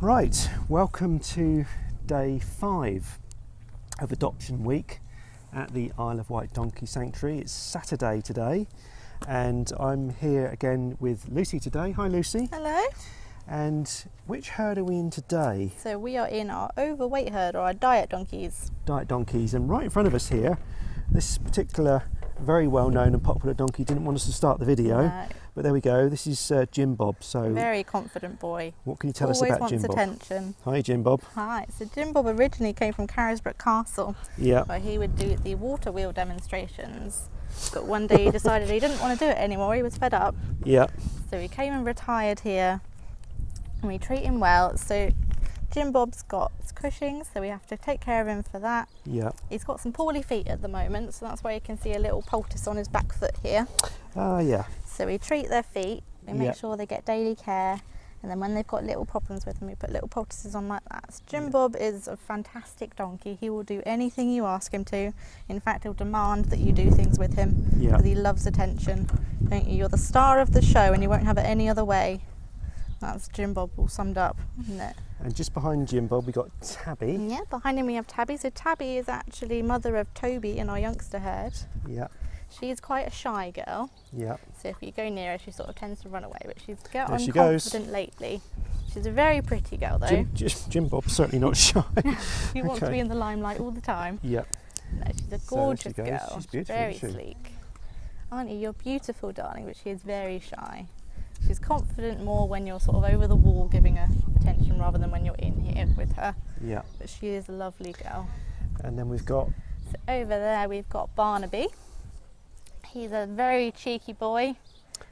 Right, welcome to day 5 of Adoption Week at the Isle of Wight Donkey Sanctuary. It's Saturday today and I'm here again with Lucy today. Hi Lucy. Hello. And which herd are we in today? So we are in our overweight herd, or our diet donkeys. Diet donkeys, and right in front of us here, this particular very well known and popular donkey didn't want us to start the video, No. but there we go. This is Jim Bob. So Very confident boy. what can you tell us about Jim Bob? Always wants attention. Hi Jim Bob. Hi. So Jim Bob originally came from Carisbrooke Castle, Yeah. where he would do the water wheel demonstrations. But one day he decided he didn't want to do it anymore. He was fed up. Yeah. So he came and retired here, and we treat him well. So Jim Bob's got Cushing's, so we have to take care of him for that. Yeah. He's got some poorly feet at the moment, so that's why you can see a little poultice on his back foot here. Yeah. So we treat their feet, we make Yeah. sure they get daily care, and then when they've got little problems with them, we put little poultices on like that. So Jim Bob is a fantastic donkey. He will do anything you ask him to. In fact, he'll demand that you do things with him Yeah. because he loves attention. Don't you? You're the star of the show and you won't have it any other way. That's Jim Bob all summed up, isn't it? And just behind Jim Bob we got Tabby. Yeah, behind him we have Tabby. So Tabby is actually mother of Toby in our youngster herd. Yeah. She's quite a shy girl. Yeah. So if you go near her, she sort of tends to run away, but she's got There she goes. unconfident lately. She's a very pretty girl though. Jim Bob's certainly not shy. She wants to Okay. be in the limelight all the time. Yeah. No, she's a So gorgeous there she goes. girl. She's beautiful, very isn't she? sleek. Aren't you? You're beautiful, darling, but she is very shy. She's confident more when you're sort of over the wall giving her attention rather than when you're in here with her. Yeah. But she is a lovely girl. And then we've got So over there we've got Barnaby. He's a very cheeky boy.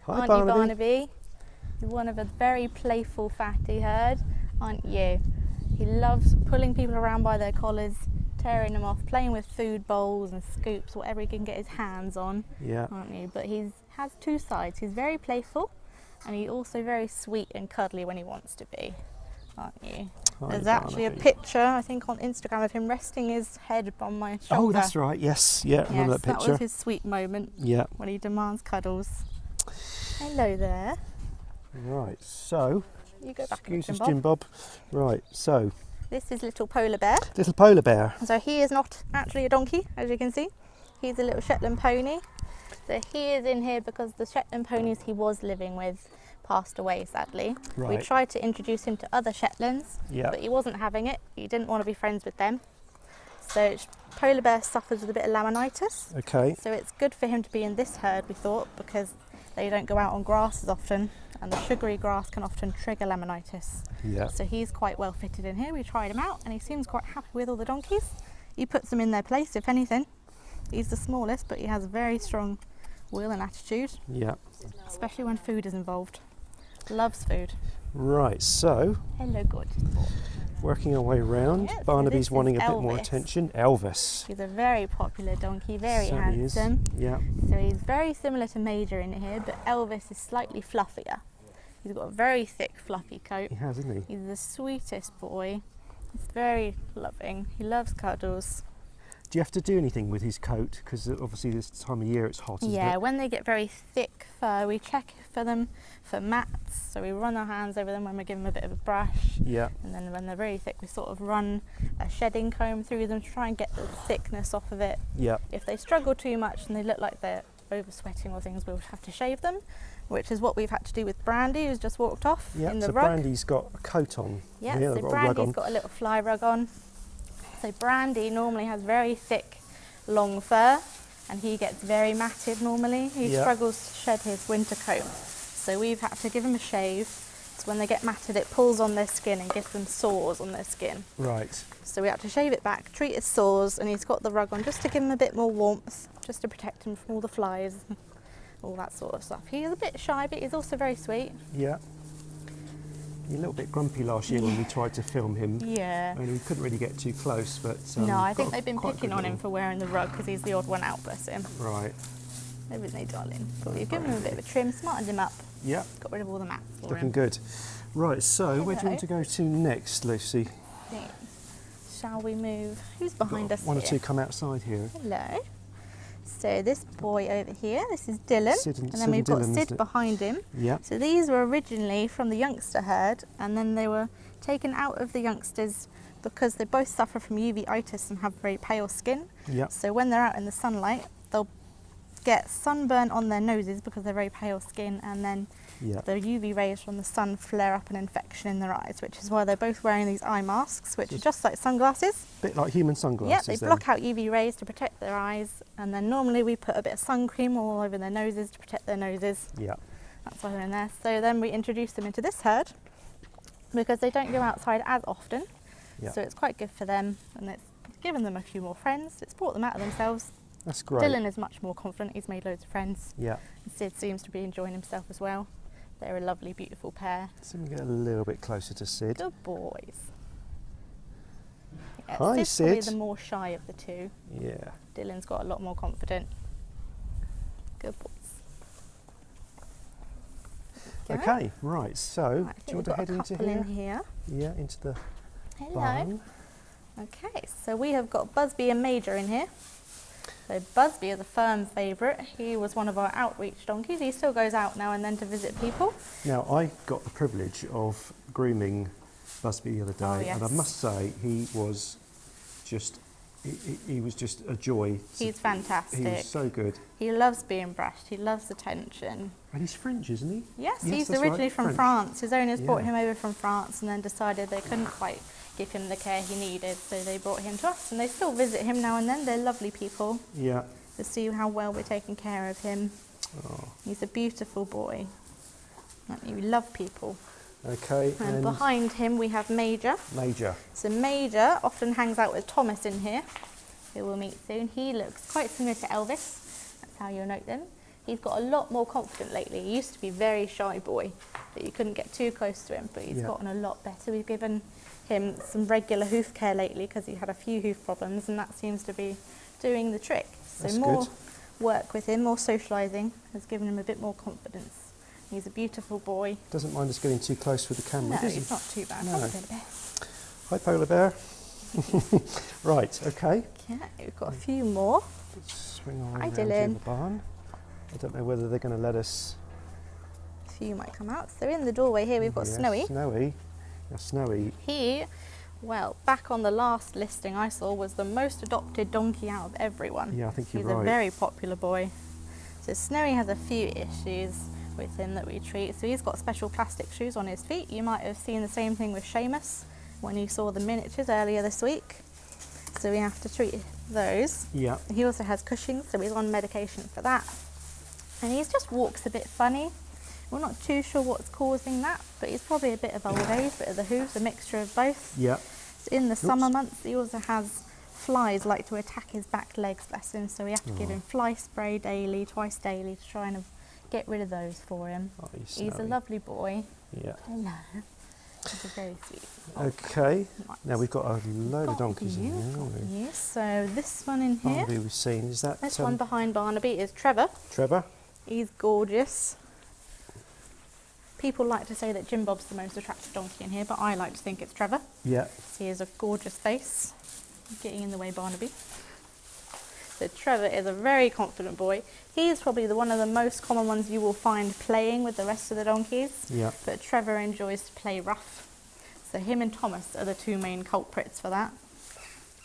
Hi Aren't Barnaby. you, Barnaby? You're one of a very playful fatty herd, aren't you? He loves pulling people around by their collars, tearing them off, playing with food bowls and scoops, whatever he can get his hands on, Yeah. aren't you? But he has two sides. He's very playful, and he's also very sweet and cuddly when he wants to be, aren't you? Hi, There's actually a Barnaby. picture, I think, on Instagram of him resting his head on my shoulder. Oh, that's right. Yes. Yeah. Remember Yes, that picture? was his sweet moment Yeah. when he demands cuddles. Hello there. Right. So, You go back excuse Jim us, Bob. Jim Bob. Right. So, This is little polar bear. little polar bear. So he is not actually a donkey, as you can see. He's a little Shetland pony. So he is in here because the Shetland ponies he was living with passed away, sadly. We Right. tried to introduce him to other Shetlands, Yeah. but he wasn't having it. He didn't want to be friends with them. So polar bear suffers with a bit of laminitis. Okay. So it's good for him to be in this herd, we thought, because they don't go out on grass as often, and the sugary grass can often trigger laminitis. Yeah. So he's quite well fitted in here. We tried him out and he seems quite happy with all the donkeys. He puts them in their place, if anything. He's the smallest, but he has a very strong will and attitude, Yeah. especially when food is involved. Loves food. Right. So, Hello, gorgeous boy. working our way around. Yes, so Barnaby's this is wanting a bit more Elvis. attention. Elvis. He's a very popular donkey, very Certainly is. handsome. Yeah. So he's very similar to Major in here, but Elvis is slightly fluffier. He's got a very thick, fluffy coat. He has, hasn't he? He's the sweetest boy. He's very loving. He loves cuddles. Do you have to do anything with his coat? Because obviously this time of year it's hot, isn't Yeah, it? when they get very thick fur, we check for them for mats. So we run our hands over them when we give them a bit of a brush. Yeah. And then when they're very thick, we sort of run a shedding comb through them to try and get the thickness off of it. Yeah. If they struggle too much and they look like they're over sweating or things, we'll have to shave them, which is what we've had to do with Brandy, who's just walked off Yeah. in the So rug. Brandy's got a coat on. Yeah, Yeah, so they've got a rug on. Brandy's got a little fly rug on. So Brandy normally has very thick, long fur, and he gets very matted normally. He Yeah. struggles to shed his winter coat. So we've had to give him a shave. So when they get matted, it pulls on their skin and gives them sores on their skin. Right. So we had to shave it back, treat his sores, and he's got the rug on just to give him a bit more warmth, just to protect him from all the flies and all that sort of stuff. He is a bit shy, but he's also very sweet. Yeah. You're a little bit grumpy last year when we tried to film him. Yeah. And we couldn't really get too close, but No, I got think they've been quite a picking good on him little- for wearing the rug because he's the odd one out, bless him. Right. Haven't they, darling? But we've given him a bit of a trim, smartened him up, Yeah. got rid of all the mats for Looking him. good. Right. So where do you Hello. want to go to next, Lucy? Shall we move? Who's behind us One or here? two come outside here. Hello. So this boy over here, this is Dylan, Sid and then Sid we've got Dylan, isn't Sid it? behind him. Yeah. So these were originally from the youngster herd, and then they were taken out of the youngsters because they both suffer from uveitis and have very pale skin. Yeah. So when they're out in the sunlight, they'll get sunburn on their noses because they're very pale skin, and then Yeah. the UV rays from the sun flare up an infection in their eyes, which is why they're both wearing these eye masks, which are just like sunglasses. Bit like human Yeah, sunglasses. they then. block out UV rays to protect their eyes, and then normally we put a bit of sun cream all over their noses to protect their noses. Yeah. That's why they're in there. So then we introduce them into this herd because they don't go outside as often. Yeah. So it's quite good for them, and it's given them a few more friends. It's brought them out of themselves. That's great. Dylan is much more confident. He's made loads of friends. Yeah. And Sid seems to be enjoying himself as well. They're a lovely, beautiful pair. So we get a little bit closer to Sid. Good boys. Yeah, Hi, Sid's probably Sid. the more shy of the two. Yeah. Dylan's got a lot more confident. Good boys. Okay. Right. So, Right, I do think you want we've to got head a into couple here? in here. Yeah, into the Hello. barn. Okay, so we have got Busby and Major in here. So Busby is a firm favourite. He was one of our outreach donkeys. He still goes out now and then to visit people. Now, I got the privilege of grooming Busby the other day, Oh, and I yes. must say he was just he was just a joy. He's fantastic. He was so good, He loves being brushed. He loves attention. and he's French, isn't he? Yes, Yes, he's that's originally right, from French. France. His owners brought Yeah. him over from France and then decided they couldn't quite give him the care he needed, so they brought him to us, and they still visit him now and then. They're lovely people Yeah. to see how well we're taking care of him. Oh, He's a beautiful boy. We love people. okay, And and behind him we have Major. Major. So Major often hangs out with Thomas in here, who we'll meet soon. He looks quite similar to Elvis. That's how you'll note them. He's got a lot more confident lately. He used to be a very shy boy, that you couldn't get too close to him, but he's Yeah. gotten a lot better. We've given him some regular hoof care lately because he had a few hoof problems, and that seems to be doing the trick. So That's more good. work with him, more socialising has given him a bit more confidence. He's a beautiful boy. Doesn't mind us getting too close with the camera, No, does he? he's not too bad. No. Come on, Bear. Hi, Polar Bear. Right, okay. Okay, we've got a few more. Let's swing on Hi, around here Dylan. in the barn. I don't know whether they're going to let us. A few might come out. So in the doorway here we've got Yeah, Snowy. Snowy. Now, Snowy. He, well, back on the last listing I saw, was the most adopted donkey out of everyone. Yeah, I think you're He's right. a very popular boy. So Snowy has a few issues with him that we treat. So he's got special plastic shoes on his feet. You might have seen the same thing with Seamus when you saw the miniatures earlier this week. So we have to treat those. Yeah. He also has Cushing's, so he's on medication for that. And he just walks a bit funny. We're not too sure what's causing that, but he's probably a bit of old age, bit of the hooves, a mixture of both. Yeah. So in the summer months, he also has flies like to attack his back legs, bless him, so we have to give him fly spray daily, twice daily, to try and get rid of those for him. Oh, He's a Snowy. lovely boy. Yeah. Hello. He's a very sweet. Okay. Right. Now we've got a load of Got donkeys in you, here, got haven't we? you. So this one in here, Barnaby we've seen. Is that this one behind Barnaby is Trevor. Trevor? He's gorgeous. People like to say that Jim Bob's the most attractive donkey in here, but I like to think it's Trevor. Yeah. He has a gorgeous face. Getting in the way, Barnaby. So Trevor is a very confident boy. He's probably one of the most common ones you will find playing with the rest of the donkeys. Yeah. But Trevor enjoys to play rough. So him and Thomas are the two main culprits for that.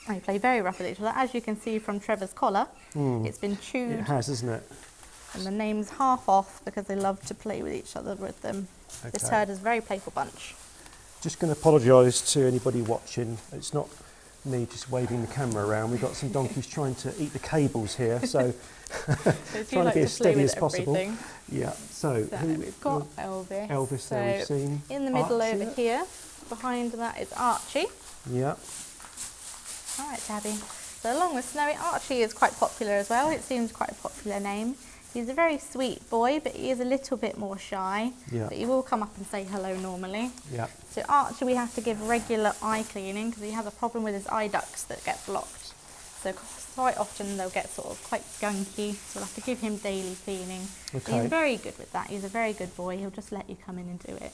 They play very rough with each other. As you can see from Trevor's collar, it's been chewed. It has, isn't it? And the name's half off because they love to play with each other with them. This Okay. herd is a very playful bunch. Just going to apologise to anybody watching. It's not me just waving the camera around. We've got some donkeys trying to eat the cables here, so So do trying to be as steady as possible. everything. Yeah. So, So who, we've got Elvis. Elvis there we've So seen. in the middle Archie. over here, behind that is Archie. Yeah. All right, Tabby. So along with Snowy, Archie is quite popular as well. It seems quite a popular name. He's a very sweet boy, but he is a little bit more shy. Yeah. But he will come up and say hello normally. Yeah. So Archie we have to give regular eye cleaning because he has a problem with his eye ducts that get blocked. So quite often they'll get sort of quite gunky, so we'll have to give him daily cleaning. Okay. He's very good with that. He's a very good boy. He'll just let you come in and do it.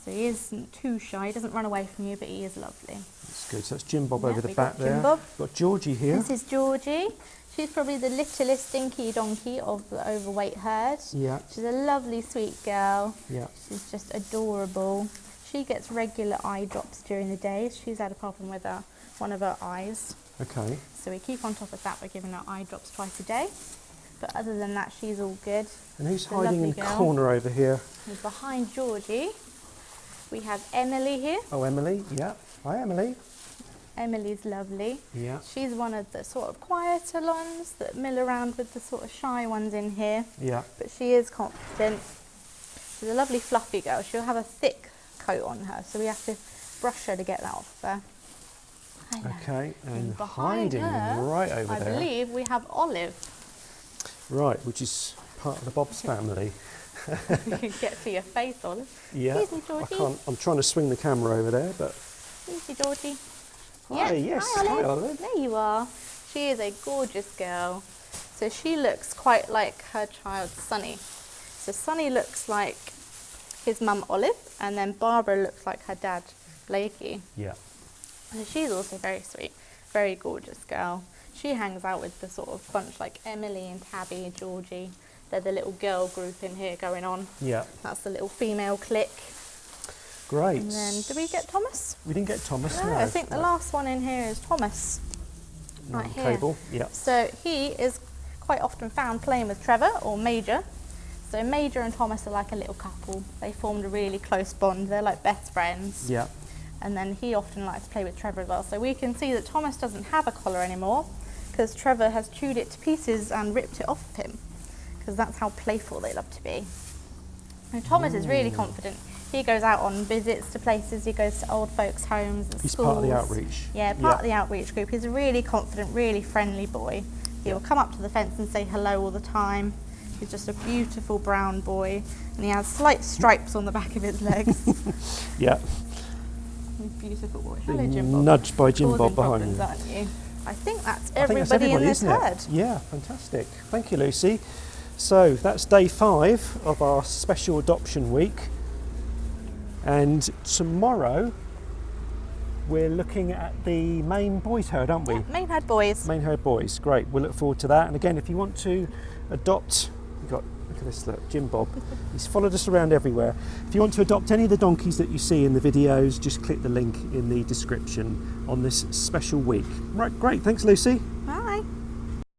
So So he isn't too shy, he doesn't run away from you, but he is lovely. That's good. So that's Jim Bob Yeah, over the we back got Jim there. Bob. Got Georgie here. This is Georgie. She's probably the littlest dinky donkey of the overweight herd. Yeah, She's a lovely, sweet girl. yeah. She's just adorable. She gets regular eye drops during the day. She's had a problem with one of her eyes. Okay. So we keep on top of that. We're giving her eye drops twice a day. But other than that, she's all good. And who's She's a hiding in lovely the girl. corner over here? And behind Georgie, we have Emily here. Oh, Emily. Yeah. Hi, Emily. Emily's lovely. Yeah, She's one of the sort of quieter ones that mill around with the sort of shy ones in here. yeah. But she is confident. She's a lovely fluffy girl. She'll have a thick coat on her, so we have to brush her to get that off her. Hello. Okay, and behind hiding her, right over I there. believe we have Olive. Right, which is part of the Bob's family. You can get to your face, Olive. Yeah. Excuse me, I Georgie. can't. I'm trying to swing the camera over there, but Easy, Georgie. hi, yes, Hi, Olive. hi, Olive. There you are. She is a gorgeous girl. So she looks quite like her child, Sunny. So Sunny looks like his mum, Olive, and then Barbara looks like her dad, Blakey. Yeah, So she's also very sweet, very gorgeous girl. She hangs out with the sort of bunch like Emily and Tabby and Georgie. They're the little girl group in here going on. yeah. That's the little female clique. Great. And then, did we get Thomas? We didn't get Thomas. No, No, I think the last one in here is Thomas. No, right here. Cable. Yeah. So he is quite often found playing with Trevor or Major. So Major and Thomas are like a little couple. They formed a really close bond. They're like best friends. Yeah. And then he often likes to play with Trevor as well. So we can see that Thomas doesn't have a collar anymore because Trevor has chewed it to pieces and ripped it off of him, because that's how playful they love to be. And Thomas is really confident. He goes out on visits to places. He goes to old folks' homes and He's schools. part of the outreach. Yeah, part of the outreach group. He's a really confident, really friendly boy. He will come up to the fence and say hello all the time. He's just a beautiful brown boy, and he has slight stripes on the back of his legs. Yeah. He's a beautiful boy. Being Hello, Jim Bob. nudged by Jim Causing Bob behind problems, you. aren't you? I think that's I think that's everybody in everybody, this isn't it? herd. Yeah, fantastic. Thank you, Lucy. So that's day 5 of our special adoption week. And tomorrow we're looking at the main boys herd, aren't we? Yeah, main herd boys. Main herd boys. Great. We'll look forward to that. And again, if you want to adopt, we've got, look at this, look, Jim Bob. He's followed us around everywhere. If you want to adopt any of the donkeys that you see in the videos, just click the link in the description on this special week. Right, great. Thanks, Lucy. Bye.